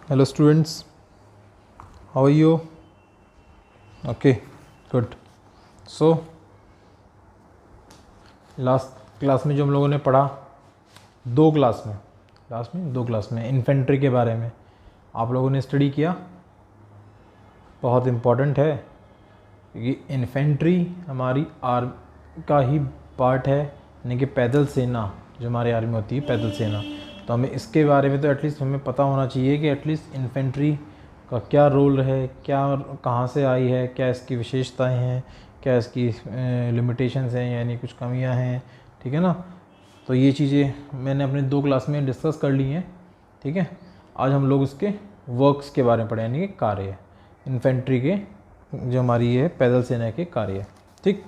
Hello students, how are you? Okay, good. So last class में जो हम लोगों ने पढ़ा दो क्लास में इन्फेंट्री के बारे में आप लोगों ने स्टडी किया। बहुत इम्पॉर्टेंट है क्योंकि इन्फेंट्री हमारी आर्मी का ही पार्ट है, यानी कि पैदल सेना जो हमारी आर्मी होती है, पैदल सेना। तो हमें इसके बारे में तो एटलीस्ट हमें पता होना चाहिए कि एटलीस्ट इन्फेंट्री का क्या रोल है, क्या कहाँ से आई है, क्या इसकी विशेषताएं हैं, क्या इसकी लिमिटेशंस हैं, यानी कुछ कमियां हैं। ठीक है ना। तो ये चीज़ें मैंने अपने दो क्लास में डिस्कस कर ली हैं। ठीक है, आज हम लोग इसके वर्क्स के बारे में पढ़े, यानी कि कार्य इन्फेंट्री के, जो हमारी ये पैदल सेना के कार्य। ठीक,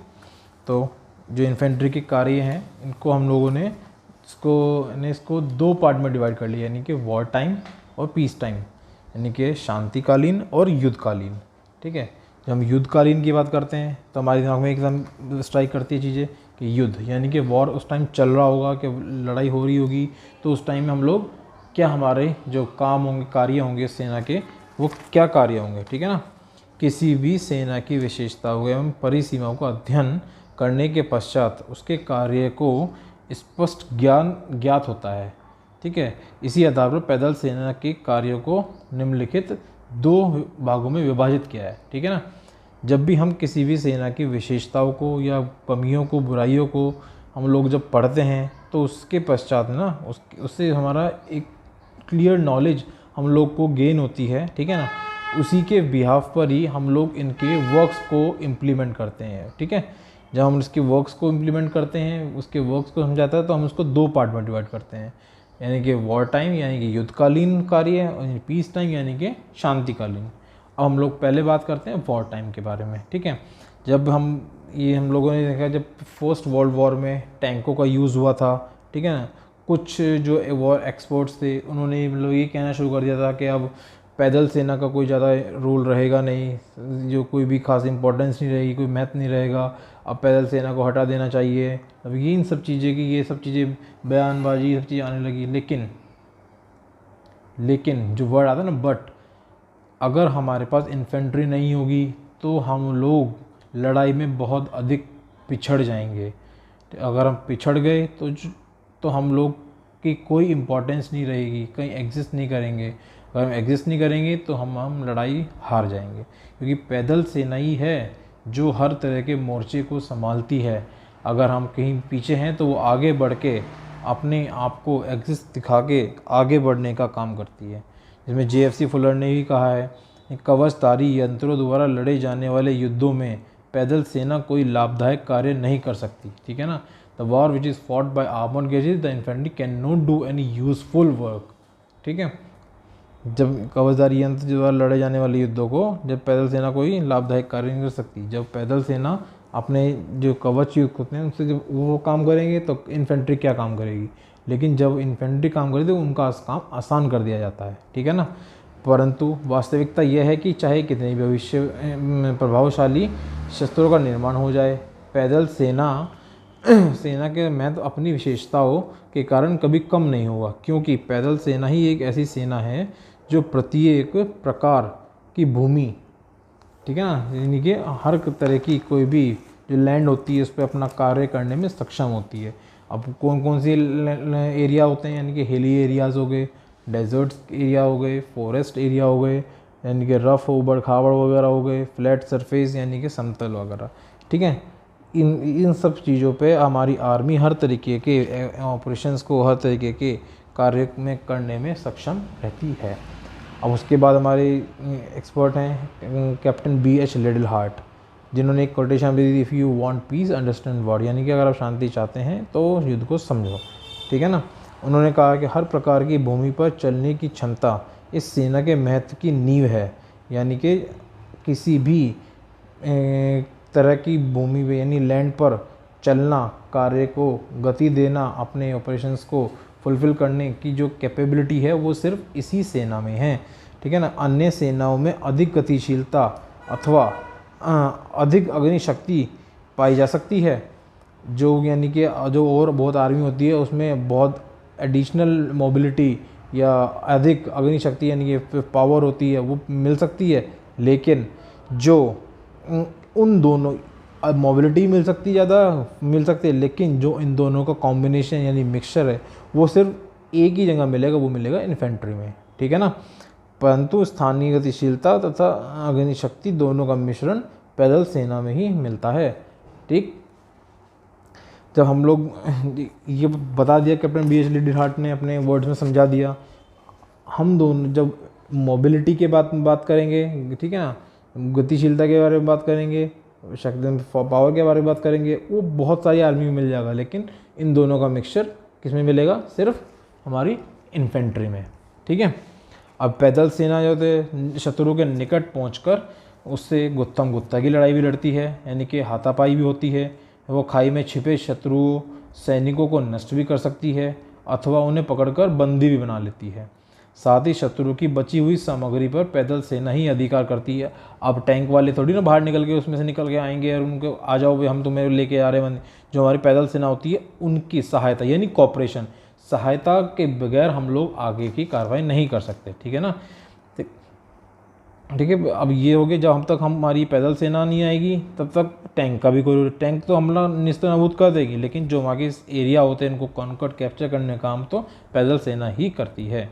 तो जो इन्फेंट्री के कार्य हैं इनको हम लोगों ने इसको दो पार्ट में डिवाइड कर लिया, यानी कि वॉर टाइम और पीस टाइम, यानी कि शांतिकालीन और युद्धकालीन। ठीक है, जब हम युद्धकालीन की बात करते हैं तो हमारे दिमाग में एकदम स्ट्राइक करती है चीज़ें कि युद्ध, यानी कि वॉर उस टाइम चल रहा होगा, कि लड़ाई हो रही होगी, तो उस टाइम में हम लोग क्या, हमारे जो काम होंगे, कार्य होंगे सेना के, वो क्या कार्य होंगे। ठीक है ना। किसी भी सेना की विशेषताओं एवं परिसीमाओं का अध्ययन करने के पश्चात उसके कार्य को स्पष्ट ज्ञात होता है। ठीक है, इसी आधार पर पैदल सेना के कार्यों को निम्नलिखित दो भागों में विभाजित किया है। ठीक है ना। जब भी हम किसी भी सेना की विशेषताओं को या कमियों को, बुराइयों को हम लोग जब पढ़ते हैं तो उसके पश्चात ना उससे हमारा एक क्लियर नॉलेज हम लोग को गेन होती है। ठीक है ना। उसी के बिहाफ पर ही हम लोग इनके वर्क्स को इम्प्लीमेंट करते हैं। ठीक है, जब हम इसके वर्क्स को इम्प्लीमेंट करते हैं, उसके वर्क्स को समझाता है, तो हम उसको दो पार्ट में डिवाइड करते हैं, यानी कि वॉर टाइम यानी कि युद्धकालीन कार्य और पीस टाइम यानी कि शांतिकालीन। अब हम लोग पहले बात करते हैं वॉर टाइम के बारे में। ठीक है, जब हम लोगों ने देखा जब फर्स्ट वर्ल्ड वॉर में टैंकों का यूज़ हुआ था। ठीक है ना। कुछ जो वॉर एक्सपर्ट्स थे उन्होंने मतलब ये कहना शुरू कर दिया था कि अब पैदल सेना का कोई ज़्यादा रोल रहेगा नहीं, जो कोई भी खास इंपॉर्टेंस नहीं रहेगी, कोई महत्व नहीं रहेगा, अब पैदल सेना को हटा देना चाहिए। अब ये इन सब चीज़ें की ये सब चीज़ें बयानबाजी सब चीज़ें आने लगी। लेकिन जो वर्ड आता है ना, बट, अगर हमारे पास इन्फेंट्री नहीं होगी तो हम लोग लड़ाई में बहुत अधिक पिछड़ जाएंगे। अगर हम पिछड़ गए तो हम लोग की कोई इम्पोर्टेंस नहीं रहेगी, कहीं एग्जिस्ट नहीं करेंगे। अगर हम एग्जिस्ट नहीं करेंगे तो हम लड़ाई हार जाएंगे, क्योंकि पैदल सेना ही है जो हर तरह के मोर्चे को संभालती है। अगर हम कहीं पीछे हैं तो वो आगे बढ़ के अपने आप को एग्जिस्ट दिखा के आगे बढ़ने का काम करती है। जिसमें JFC फुलर ने भी कहा है, कवचधारी यंत्रों द्वारा लड़े जाने वाले युद्धों में पैदल सेना कोई लाभदायक कार्य नहीं कर सकती। ठीक है ना। The war which is fought by armoured gauges the infantry can not do any useful work. ठीक है, जब कवचधारी यंत्र द्वारा लड़े जाने वाले युद्धों को जब पैदल सेना कोई लाभदायक कार्य नहीं कर सकती, जब पैदल सेना अपने जो कवच युक्त होते हैं उनसे जब वो काम करेंगे तो इन्फेंट्री क्या काम करेगी। लेकिन जब इन्फेंट्री काम करे तो उनका काम आसान कर दिया जाता है। ठीक है ना। परंतु वास्तविकता यह है कि चाहे कितने भविष्य प्रभावशाली शस्त्रों का निर्माण हो जाए, पैदल सेना के महत्व अपनी विशेषताओं के कारण कभी कम नहीं होगा, क्योंकि पैदल सेना ही एक ऐसी सेना है जो प्रत्येक प्रकार की भूमि, ठीक है ना, यानी कि हर तरह की कोई भी जो लैंड होती है उस पर अपना कार्य करने में सक्षम होती है। अब कौन कौन से एरिया होते हैं, यानी कि हिली एरियाज़ हो गए, डेजर्ट्स एरिया हो गए, फॉरेस्ट एरिया हो गए, यानी कि रफ ऊबड़ खाबड़ वगैरह हो गए, फ्लैट सरफेस यानी कि समतल वगैरह। ठीक है, इन सब चीज़ों पे हमारी आर्मी हर तरीके के ऑपरेशंस को, हर तरीके के कार्य में करने में सक्षम रहती है। अब उसके बाद हमारे एक्सपर्ट हैं कैप्टन BH लिटिल हार्ट, जिन्होंने एक कोटेशन भी दी, if you want peace understand war, यानी कि अगर आप शांति चाहते हैं तो युद्ध को समझो। ठीक है ना। उन्होंने कहा कि हर प्रकार की भूमि पर चलने की क्षमता इस सेना के महत्व की नींव है, यानी कि किसी भी तरह की भूमि पे यानी लैंड पर चलना, कार्य को गति देना, अपने ऑपरेशंस को फुलफ़िल करने की जो कैपेबिलिटी है वो सिर्फ इसी सेना में है। ठीक है ना। अन्य सेनाओं में अधिक गतिशीलता अथवा अधिक अग्नि शक्ति पाई जा सकती है, जो यानी कि जो और बहुत आर्मी होती है उसमें बहुत एडिशनल मोबिलिटी या अधिक अग्नि शक्ति यानी कि पावर होती है वो मिल सकती है, लेकिन जो उन दोनों मोबिलिटी मिल सकती ज़्यादा मिल सकती है, लेकिन जो इन दोनों का कॉम्बिनेशन यानी मिक्सचर है वो सिर्फ एक ही जगह मिलेगा, वो मिलेगा इन्फेंट्री में, ठीक है ना। परंतु स्थानीय गतिशीलता तथा अग्नि शक्ति दोनों का मिश्रण पैदल सेना में ही मिलता है, ठीक। जब हम लोग ये बता दिया कैप्टन BH ली हार्ट ने अपने वर्ड्स में समझा दिया, हम दोनों जब मोबिलिटी के बात करेंगे, ठीक है ना, गतिशीलता के बारे में बात करेंगे, शक्ति पावर के बारे में बात करेंगे, वो बहुत सारी आर्मी में मिल जाएगा, लेकिन इन दोनों का मिक्सचर किस में मिलेगा, सिर्फ हमारी इन्फेंट्री में, ठीक है। अब पैदल सेना जो होते शत्रु के निकट पहुंचकर उससे गुत्थम गुत्था की लड़ाई भी लड़ती है, यानी कि हाथापाई भी होती है। वो खाई में छिपे शत्रु सैनिकों को नष्ट भी कर सकती है अथवा उन्हें पकड़कर बंदी भी बना लेती है। साथ ही शत्रु की बची हुई सामग्री पर पैदल सेना ही अधिकार करती है। अब टैंक वाले थोड़ी ना बाहर निकल के उसमें से निकल के आएंगे और उनको आ जाओ भाई हम तुम्हें लेके आ रहे हैं। जो हमारी पैदल सेना होती है उनकी सहायता यानी कॉपरेशन, सहायता के बगैर हम लोग आगे की कार्रवाई नहीं कर सकते, ठीक है ना। ठीक है, अब ये हो गया जब हम तक हमारी पैदल सेना नहीं आएगी तब तक टैंक का भी कोई, टैंक तो हमला निस्तनाबूद कर देगी, लेकिन जो वहाँ के एरिया होते हैं इनको कॉन्कर्ड कैप्चर करने का काम तो पैदल सेना ही करती है,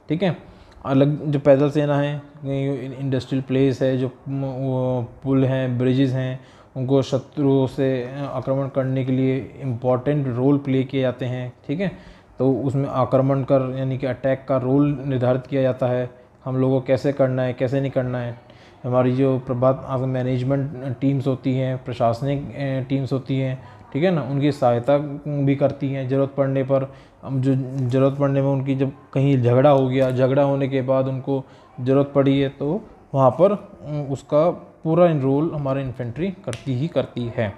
ठीक है। अलग जो पैदल सेना है, इंडस्ट्रियल प्लेस है, जो पुल हैं, ब्रिजेस हैं, उनको शत्रुओं से आक्रमण करने के लिए इम्पॉर्टेंट रोल प्ले किए जाते हैं, ठीक है। तो उसमें आक्रमण कर यानी कि अटैक का रोल निर्धारित किया जाता है, हम लोगों को कैसे करना है कैसे नहीं करना है। हमारी जो प्रभात मैनेजमेंट टीम्स होती हैं, प्रशासनिक टीम्स होती हैं, ठीक है ना, उनकी सहायता भी करती हैं ज़रूरत पड़ने पर। अब जो ज़रूरत पड़ने में उनकी जब कहीं झगड़ा हो गया, झगड़ा होने के बाद उनको ज़रूरत पड़ी है तो वहाँ पर उसका पूरा रोल हमारे इन्फेंट्री करती ही करती है,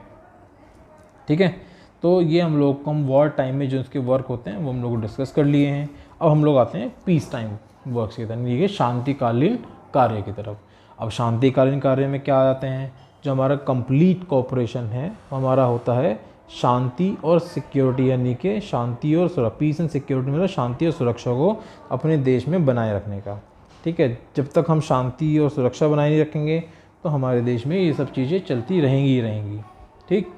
ठीक है। तो ये हम लोग कम वॉर टाइम में जो इसके वर्क होते हैं वो हम लोग डिस्कस कर लिए हैं। अब हम लोग आते हैं पीस टाइम वर्क्स की तरफ, ये शांतिकालीन कार्य की तरफ। अब शांतिकालीन कार्य में क्या आ जाते हैं, जो हमारा कंप्लीट कोऑपरेशन है हमारा होता है शांति और सिक्योरिटी, यानी कि शांति और पीस एंड सिक्योरिटी मतलब शांति और सुरक्षा को अपने देश में बनाए रखने का, ठीक है। जब तक हम शांति और सुरक्षा बनाए नहीं रखेंगे तो हमारे देश में ये सब चीज़ें चलती रहेंगी ही रहेंगी, ठीक।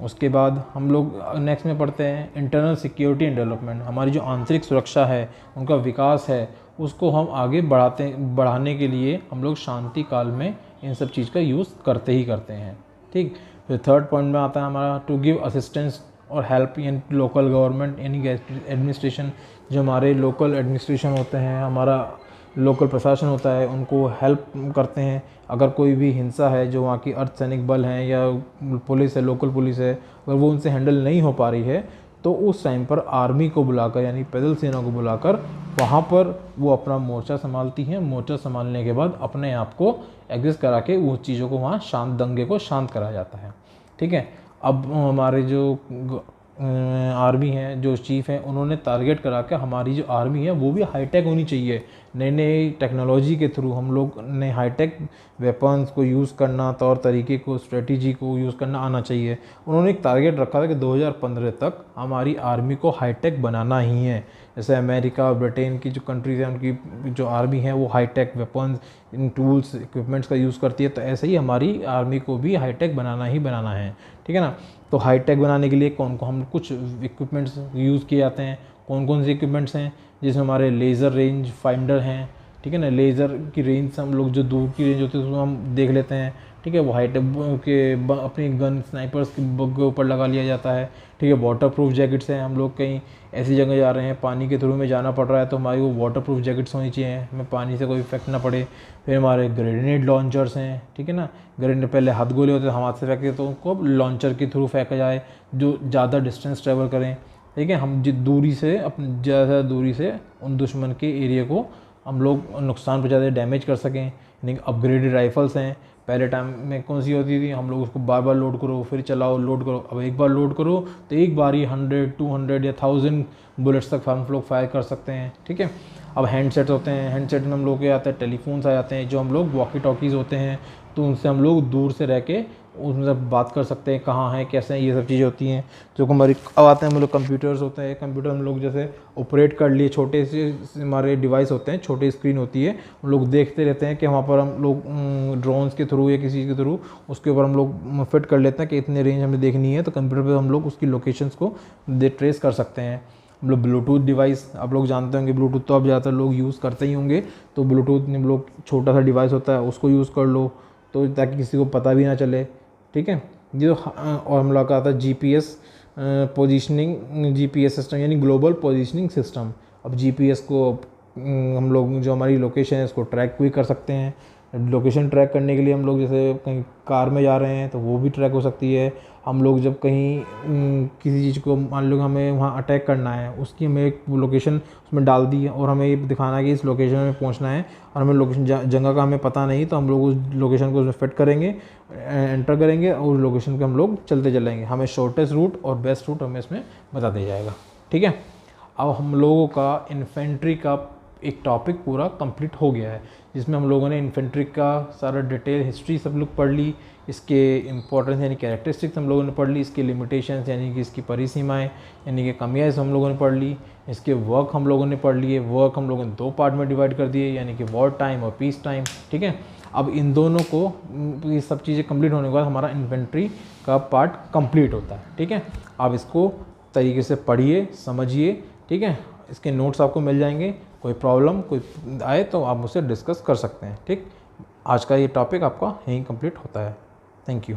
उसके बाद हम लोग नेक्स्ट में पढ़ते हैं इंटरनल सिक्योरिटी एंड डेवलपमेंट। हमारी जो आंतरिक सुरक्षा है, उनका विकास है, उसको हम आगे बढ़ाने के लिए हम लोग शांति काल में इन सब चीज़ का यूज़ करते ही करते हैं, ठीक। फिर थर्ड पॉइंट में आता है हमारा टू गिव असिस्टेंस और हेल्प इन लोकल गवर्नमेंट यानी एडमिनिस्ट्रेशन। जो हमारे लोकल एडमिनिस्ट्रेशन होते हैं, हमारा लोकल प्रशासन होता है, उनको हेल्प करते हैं। अगर कोई भी हिंसा है, जो वहाँ की अर्धसैनिक बल हैं या पुलिस है, लोकल पुलिस है, अगर वो उनसे हैंडल नहीं हो पा रही है तो उस टाइम पर आर्मी को बुलाकर यानी पैदल सेना को बुलाकर वहाँ पर वो अपना मोर्चा संभालती हैं। मोर्चा संभालने के बाद अपने आप को एग्जिस्ट करा के उस चीज़ों को वहाँ शांत दंगे को शांत करा जाता है, ठीक है। अब हमारे जो आर्मी है, जो चीफ़ हैं, उन्होंने टारगेट करा के हमारी जो आर्मी है वो भी हाईटेक होनी चाहिए। नई नई टेक्नोलॉजी के थ्रू हम लोग ने हाईटेक वेपन्स को यूज़ करना, तौर तरीके को, स्ट्रेटजी को यूज़ करना आना चाहिए। उन्होंने एक टारगेट रखा था कि 2015 तक हमारी आर्मी को हाईटेक बनाना ही है। जैसे अमेरिका और ब्रिटेन की जो कंट्रीज़ हैं उनकी जो आर्मी है वो हाईटेक वेपन्स, इन टूल्स इक्विपमेंट्स का यूज़ करती है, तो ऐसे ही हमारी आर्मी को भी हाईटेक बनाना ही बनाना है, ठीक है ना। तो हाईटेक बनाने के लिए कौन को हम कुछ इक्विपमेंट्स यूज़ किए जाते हैं, कौन कौन से इक्विपमेंट्स हैं, जिसमें हमारे लेज़र रेंज फाइंडर हैं, ठीक है ना। लेज़र की रेंज से हम लोग जो दूर की रेंज होती है उसको हम देख लेते हैं, ठीक है। वो हाईटेक के अपनी गन स्नाइपर्स के ऊपर लगा लिया जाता है, ठीक है। वाटर प्रूफ जैकेट्स हैं, हम लोग कहीं ऐसी जगह जा रहे हैं, पानी के थ्रू में जाना पड़ रहा है तो हमारी वो वाटर प्रूफ जैकेट्स होनी चाहिए, हमें पानी से कोई इफेक्ट ना पड़े। फिर हमारे ग्रेनेड लॉन्चर्स हैं, ठीक है ना। ग्रेनेड पहले हाथ गोले होते हैं, हम हाथ से फेंकते तो उनको लॉन्चर के थ्रू फेंका जाए जो ज़्यादा डिस्टेंस ट्रैवल करें, ठीक है। हम जिस दूरी से अपनी ज़्यादा दूरी से उन दुश्मन के एरिया को हम लोग नुकसान पहुँचाते, डैमेज कर सकें। यानी अपग्रेडेड राइफ़ल्स हैं, पहले टाइम में कौन सी होती थी, हम लोग उसको बार बार लोड करो फिर चलाओ, लोड करो। अब एक बार लोड करो तो एक बार ही 100, 200 या 1000 बुलेट्स तक हम लोग फायर कर सकते हैं, ठीक है। अब हैंडसेट्स होते हैं, हैंडसेट में हम लोग के आते हैं टेलीफोन्स आ जाते हैं, जो हम लोग वॉकी टॉकीज़ होते हैं, तो उनसे हम लोग दूर से रह के उसमें सब बात कर सकते हैं, कहाँ है कैसे हैं, ये सब चीज़ें होती हैं। जो हमारी अब आते हैं हम लोग कंप्यूटर्स होते हैं, कंप्यूटर हम लोग जैसे ऑपरेट कर लिए, छोटे से हमारे डिवाइस होते हैं, छोटी स्क्रीन होती है, हम लोग देखते रहते हैं कि वहाँ पर हम लोग ड्रोन्स के थ्रू या किसी के थ्रू उसके ऊपर हम लोग फिट कर लेते हैं कि इतने रेंज हमें देखनी है, तो कंप्यूटर पर हम लोग उसकी लोकेशंस को ट्रेस कर सकते हैं। हम लोग ब्लूटूथ डिवाइस, आप लोग जानते होंगे ब्लूटूथ तो अब ज़्यादातर लोग यूज़ करते ही होंगे, तो ब्लूटूथ हम लोग छोटा सा डिवाइस होता है उसको यूज़ कर लो, तो ताकि किसी को पता भी ना चले, ठीक है। जो और हम लोग का आता है जीपीएस पोजीशनिंग, जीपीएस सिस्टम यानी ग्लोबल पोजीशनिंग सिस्टम। अब जीपीएस को हम लोग जो हमारी लोकेशन है उसको ट्रैक भी कर सकते हैं। लोकेशन ट्रैक करने के लिए हम लोग जैसे कहीं कार में जा रहे हैं तो वो भी ट्रैक हो सकती है। हम लोग जब कहीं किसी चीज़ को मान लो हमें वहाँ अटैक करना है, उसकी हमें एक लोकेशन उसमें डाल दी है और हमें ये दिखाना है कि इस लोकेशन में पहुँचना है, और हमें लोकेशन जगह का हमें पता नहीं, तो हम लोग उस लोकेशन को उसमें फिट करेंगे, एंटर करेंगे और उस लोकेशन पे हम लोग चलते चलेंगे। हमें शॉर्टेस्ट रूट और बेस्ट रूट हमें इसमें बता दिया जाएगा, ठीक है। अब हम लोगों का इन्फेंट्री का एक टॉपिक पूरा कंप्लीट हो गया है, जिसमें हम लोगों ने इन्फेंट्री का सारा डिटेल हिस्ट्री सब लोग पढ़ ली, इसके इंपॉर्टेंस यानी कैरेक्टरिस्टिक्स हम लोगों ने पढ़ ली, इसके लिमिटेशंस यानी कि इसकी परिसीमाएं यानी कि कमियाँ हम लोगों ने पढ़ ली, इसके वर्क हम लोगों ने पढ़ लिए। वर्क हम लोगों ने 2 पार्ट में डिवाइड कर दिए यानी कि वॉर टाइम और पीस टाइम, ठीक है। अब इन दोनों को ये सब चीज़ें कंप्लीट होने के बाद हमारा इन्फेंट्री का पार्ट कंप्लीट होता है, ठीक है। आप इसको तरीके से पढ़िए, समझिए, ठीक है। इसके नोट्स आपको मिल जाएंगे, कोई प्रॉब्लम कोई आए तो आप मुझसे डिस्कस कर सकते हैं, ठीक। आज का ये टॉपिक आपका यहीं कंप्लीट होता है। Thank you.